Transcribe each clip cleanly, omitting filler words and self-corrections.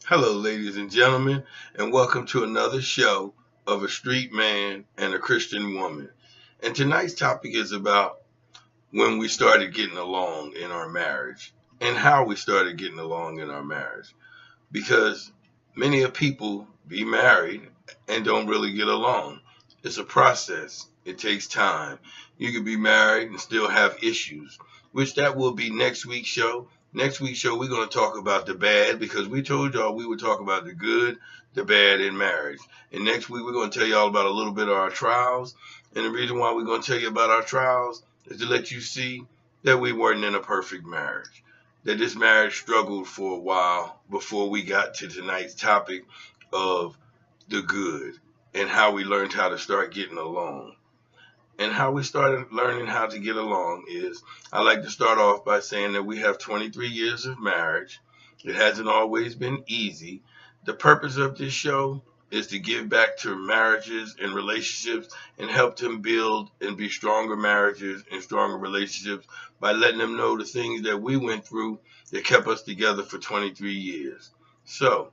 Hello, ladies and gentlemen, and welcome to another show of a street man and a Christian woman. And tonight's topic is about when we started getting along in our marriage and how we started getting along in our marriage. Because many of people be married and don't really get along. It's a process. It takes time. You could be married and still have issues, which that will be next week's show. Next week's show, we're going to talk about the bad because we told y'all we would talk about the good, the bad in marriage. And next week, we're going to tell y'all about a little bit of our trials. And the reason why we're going to tell you about our trials is to let you see that we weren't in a perfect marriage, that this marriage struggled for a while before we got to tonight's topic of the good and how we learned how to start getting along. And how we started learning how to get along is I like to start off by saying that we have 23 years of marriage. It hasn't always been easy. The purpose of this show is to give back to marriages and relationships and help them build and be stronger marriages and stronger relationships by letting them know the things that we went through that kept us together for 23 years. So,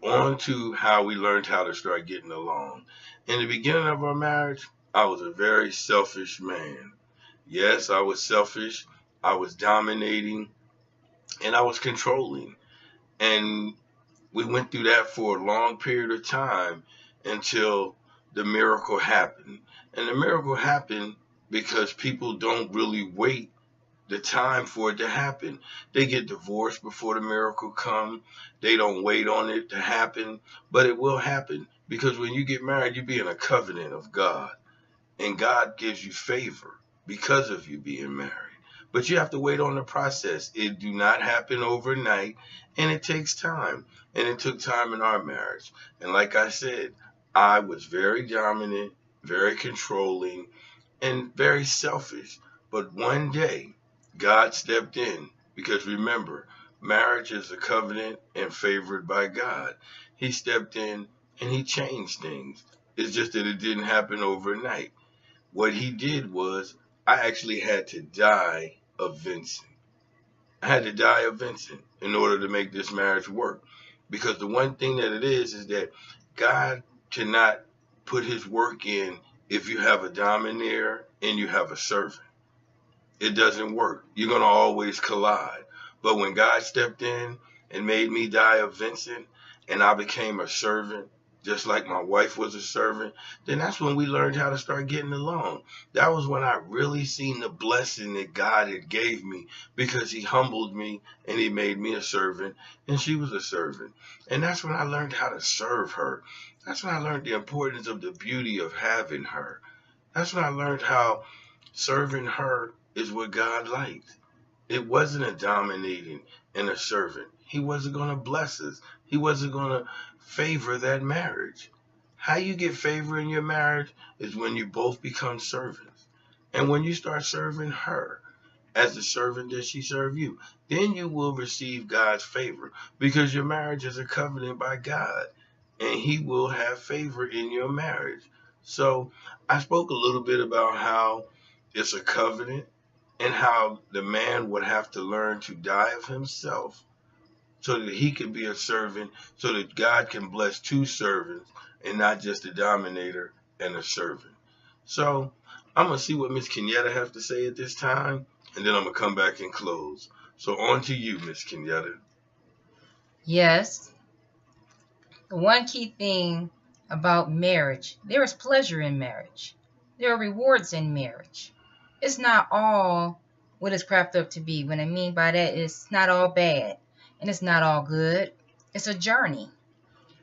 on to how we learned how to start getting along. In the beginning of our marriage, I was a very selfish man. Yes, I was selfish. I was dominating and I was controlling. And we went through that for a long period of time until the miracle happened. And the miracle happened because people don't really wait the time for it to happen. They get divorced before the miracle comes. They don't wait on it to happen, but it will happen because when you get married, you be in a covenant of God, and God gives you favor because of you being married. But you have to wait on the process. It do not happen overnight, and it takes time. And it took time in our marriage. And like I said, I was very dominant, very controlling, and very selfish. But one day, God stepped in because remember, marriage is a covenant and favored by God. He stepped in and he changed things. It's just that it didn't happen overnight. What he did was, I actually had to die of Vincent. I had to die of Vincent in order to make this marriage work. Because the one thing that it is that God cannot put his work in if you have a domineer and you have a servant. It doesn't work. You're going to always collide. But when God stepped in and made me die of Vincent and I became a servant, just like my wife was a servant, then that's when we learned how to start getting along. That was when I really seen the blessing that God had gave me because he humbled me and he made me a servant and she was a servant. And that's when I learned how to serve her. That's when I learned the importance of the beauty of having her. That's when I learned how serving her is what God liked. It wasn't a dominating and a servant. He wasn't going to bless us. He wasn't going to favor that marriage. How you get favor in your marriage is when you both become servants. And when you start serving her as the servant that she served you, then you will receive God's favor because your marriage is a covenant by God and he will have favor in your marriage. So I spoke a little bit about how it's a covenant and how the man would have to learn to die of himself so that he can be a servant, so that God can bless two servants and not just a dominator and a servant. So I'm going to see what Miss Kenyatta has to say at this time, and then I'm going to come back and close. So on to you, Miss Kenyatta. Yes, the one key thing about marriage, there is pleasure in marriage. There are rewards in marriage. It's not all what it's cracked up to be. What I mean by that is it's not all bad and it's not all good. It's a journey.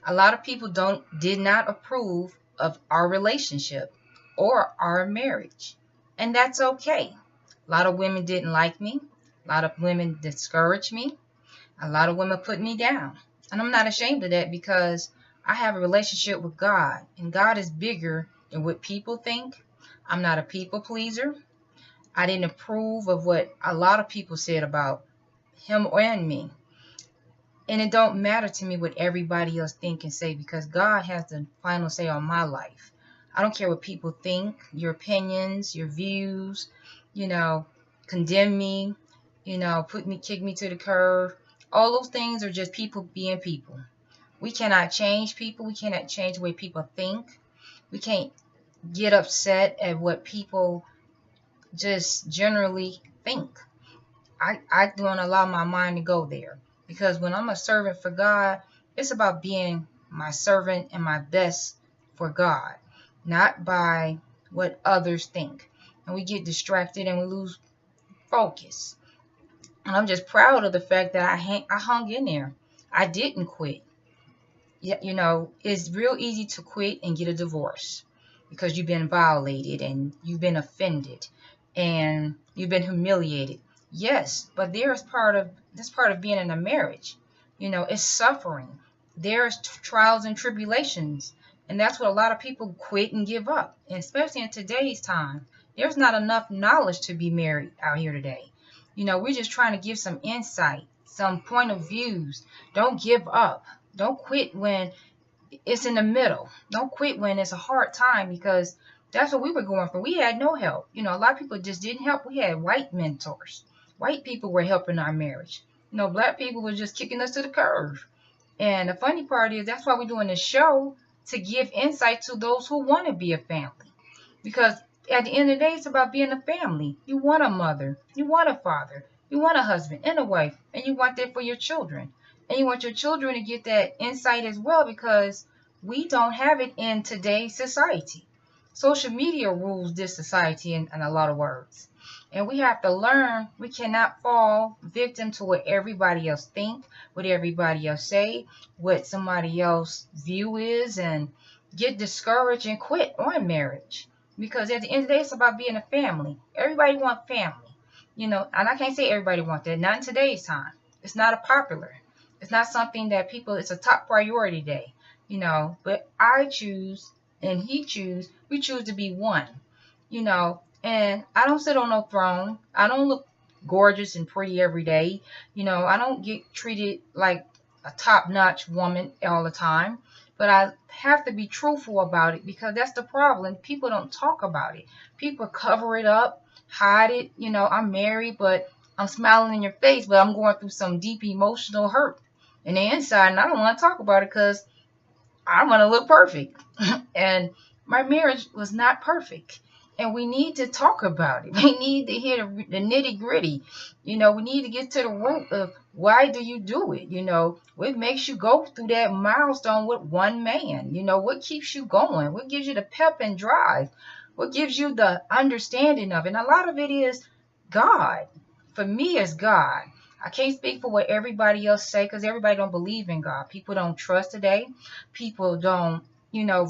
A lot of people did not approve of our relationship or our marriage. And that's okay. A lot of women didn't like me. A lot of women discouraged me. A lot of women put me down. And I'm not ashamed of that because I have a relationship with God. And God is bigger than what people think. I'm not a people pleaser. I didn't approve of what a lot of people said about him and me. And it don't matter to me what everybody else think and say because God has the final say on my life. I don't care what people think, your opinions, your views, you know, condemn me, kick me to the curb. All those things are just people being people. We cannot change people. We cannot change the way people think. We can't get upset at what people just generally think. I don't allow my mind to go there, because when I'm a servant for God, it's about being my servant and my best for God, not by what others think. And we get distracted and we lose focus. And I'm just proud of the fact that I hung in there. I didn't quit. Yeah, it's real easy to quit and get a divorce because you've been violated and you've been offended and you've been humiliated. Yes, but that's part of being in a marriage. It's suffering. There's trials and tribulations, and that's what a lot of people quit and give up. And especially in today's time, there's not enough knowledge to be married out here today. We're just trying to give some insight, some point of views. Don't give up. Don't quit when it's in the middle. Don't quit when it's a hard time, because that's what we were going for. We had no help. A lot of people just didn't help. We had white mentors. White people were helping our marriage. Black people were just kicking us to the curb. And the funny part is that's why we're doing this show, to give insight to those who want to be a family. Because at the end of the day, it's about being a family. You want a mother. You want a father. You want a husband and a wife. And you want that for your children. And you want your children to get that insight as well, because we don't have it in today's society. Social media rules this society in a lot of words. And we have to learn we cannot fall victim to what everybody else think, what everybody else say, what somebody else view is, and get discouraged and quit on marriage. Because at the end of the day, it's about being a family. Everybody wants family. And I can't say everybody wants that. Not in today's time. It's not a popular. It's not something that it's a top priority today. But I choose and we choose to be one. And I don't sit on no throne. I don't look gorgeous and pretty every day. I don't get treated like a top-notch woman all the time. But I have to be truthful about it, because that's the problem. People don't talk about it. People cover it up, hide it. I'm married, but I'm smiling in your face, but I'm going through some deep emotional hurt in the inside, and I don't want to talk about it because I want to look perfect. And my marriage was not perfect. And we need to talk about it. We need to hear the nitty gritty. We need to get to the root of why do you do it? What makes you go through that milestone with one man? What keeps you going? What gives you the pep and drive? What gives you the understanding of it? And a lot of it is God. For me, it's God. I can't speak for what everybody else say, because everybody don't believe in God. People don't trust today. People don't,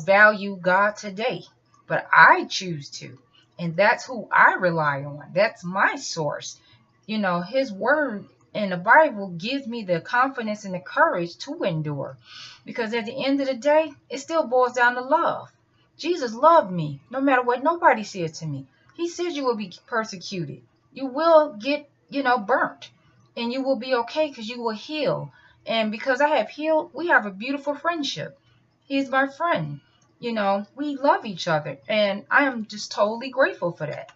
value God today. But I choose to. And that's who I rely on. That's my source. His word in the Bible gives me the confidence and the courage to endure. Because at the end of the day, it still boils down to love. Jesus loved me, no matter what nobody said to me. He said you will be persecuted. You will get, burnt. And you will be okay, because you will heal. And because I have healed, we have a beautiful friendship. He's my friend. We love each other, and I am just totally grateful for that.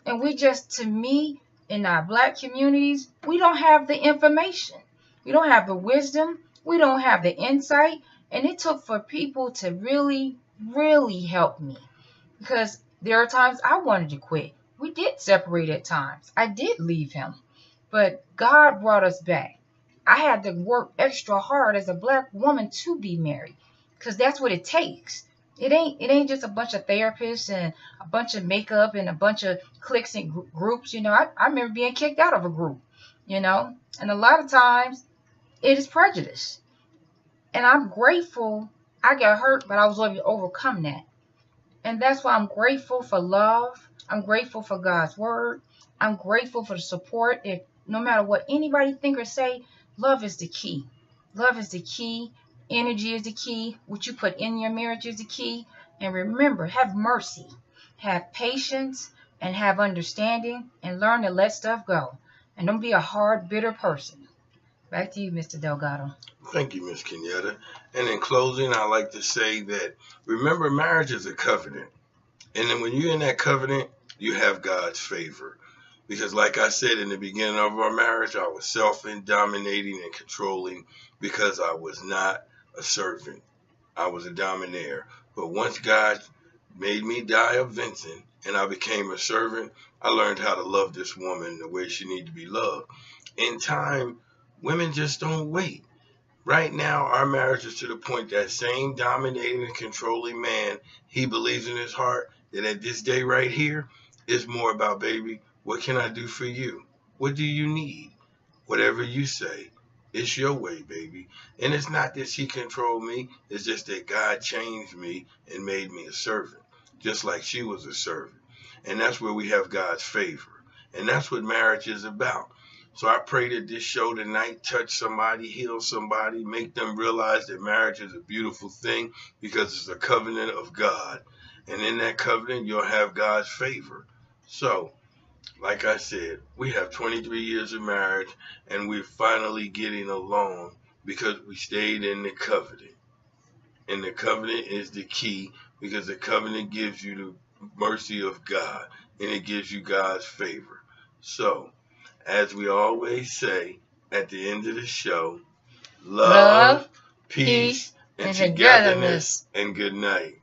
And to me, in our Black communities, we don't have the information. We don't have the wisdom. We don't have the insight. And it took for people to really, really help me, because there are times I wanted to quit. We did separate at times. I did leave him, but God brought us back. I had to work extra hard as a Black woman to be married, because that's what it takes. It ain't just a bunch of therapists and a bunch of makeup and a bunch of cliques and groups. I remember being kicked out of a group, and a lot of times it is prejudice. And I'm grateful I got hurt, but I was able to overcome that. And that's why I'm grateful for love. I'm grateful for God's word. I'm grateful for the support. If no matter what anybody think or say, love is the key. Love is the key. Energy is the key. What you put in your marriage is the key. And remember, have mercy, have patience, and have understanding, and learn to let stuff go. And don't be a hard, bitter person. Back to you, Mr. Delgado. Thank you, Miss Kenyatta. And in closing, I like to say that, remember, marriage is a covenant. And then when you're in that covenant, you have God's favor. Because like I said in the beginning of our marriage, I was self-dominating and controlling, because I was not a servant. I was a dominaire. But once God made me die of Vincent and I became a servant, I learned how to love this woman the way she needed to be loved. In time, women just don't wait. Right now, our marriage is to the point that same dominating and controlling man, he believes in his heart that at this day right here, it's more about, baby, what can I do for you? What do you need? Whatever you say, it's your way, baby. And it's not that she controlled me, it's just that God changed me and made me a servant, just like she was a servant. And that's where we have God's favor. And that's what marriage is about. So I pray that this show tonight touch somebody, heal somebody, make them realize that marriage is a beautiful thing because it's a covenant of God. And in that covenant, you'll have God's favor. So, like I said, we have 23 years of marriage and we're finally getting along because we stayed in the covenant. And the covenant is the key because the covenant gives you the mercy of God and it gives you God's favor. So, as we always say at the end of the show, love, Love, peace, peace, and and togetherness, togetherness. and good night.